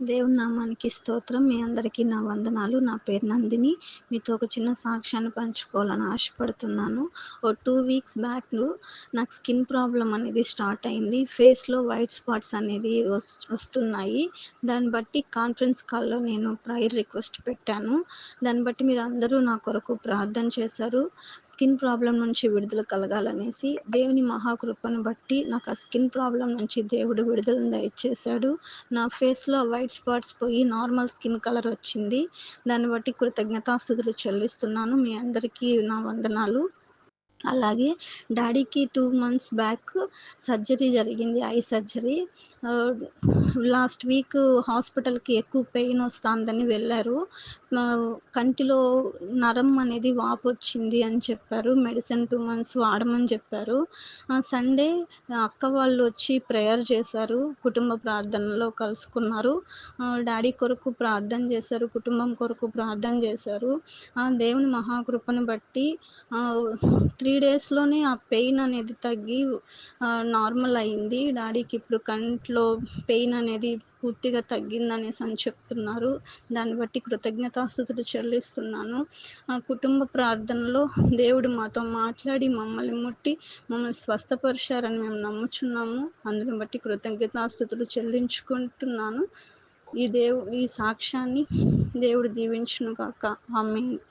దేవుని నామానికి స్తోత్రం. మీ అందరికీ నా వందనాలు. నా పేరు నందిని. మీతో ఒక చిన్న సాక్ష్యాన్ని పంచుకోవాలని ఆశపడుతున్నాను. ఓ 2 వీక్స్ బ్యాకు నాకు స్కిన్ ప్రాబ్లమ్ అనేది స్టార్ట్ అయింది. ఫేస్‌లో వైట్ స్పాట్స్ అనేది వస్తున్నాయి. దాన్ని బట్టి కాన్ఫరెన్స్ కాల్‌లో నేను ప్రేయర్ రిక్వెస్ట్ పెట్టాను. దాన్ని బట్టి మీరందరూ నా కొరకు ప్రార్థన చేశారు. స్కిన్ ప్రాబ్లమ్ నుంచి విడుదల కలగాలనేసి. దేవుని మహాకృపను బట్టి నాకు ఆ స్కిన్ ప్రాబ్లమ్ నుంచి దేవుడు విడుదలను దయచేశాడు. నా ఫేస్‌లో వైట్ స్పాట్స్ పోయి నార్మల్ స్కిన్ కలర్ వచ్చింది. దాన్ని బట్టి కృతజ్ఞతాస్తుతులు చెల్లిస్తున్నాను. మీ అందరికీ నా వందనాలు. అలాగే డాడీకి 2 మంత్స్ బ్యాక్ సర్జరీ జరిగింది. I surgery. ఆహ్, లాస్ట్ వీక్ హాస్పిటల్‌కి ఎక్కువ పెయిన్ వస్తాందని వెళ్లారు. కంటిలో నరం అనేది వాపొచ్చింది అని చెప్పారు. మెడిసిన్ 2 మంత్స్ వాడమని చెప్పారు. సండే అక్క వాళ్ళు వచ్చి ప్రేయర్ చేశారు. కుటుంబ ప్రార్థనలో కలుసుకున్నారు. డాడీ కొరకు ప్రార్థన చేశారు. కుటుంబం కొరకు ప్రార్థన చేశారు. దేవుని మహాకృపను బట్టి 3 డేస్‌లోనే ఆ పెయిన్ అనేది తగ్గి నార్మల్ అయింది. డాడీకి ఇప్పుడు కంట్లో పెయిన్ అనేది పూర్తిగా తగ్గిందనేసని చెప్తున్నారు. దాన్ని బట్టి కృతజ్ఞతాస్తుతులు చెల్లిస్తున్నాను. కుటుంబ ప్రార్థనలో దేవుడు మాతో మాట్లాడి మమ్మల్ని ముట్టి మమ్మల్ని స్వస్థపరిచారని మేము నమ్ముచున్నాము. అందుని బట్టి కృతజ్ఞతాస్తుతులు చెల్లించుకుంటున్నాను. ఈ సాక్ష్యాన్ని దేవుడు దీవించును గాక. ఆమేన్.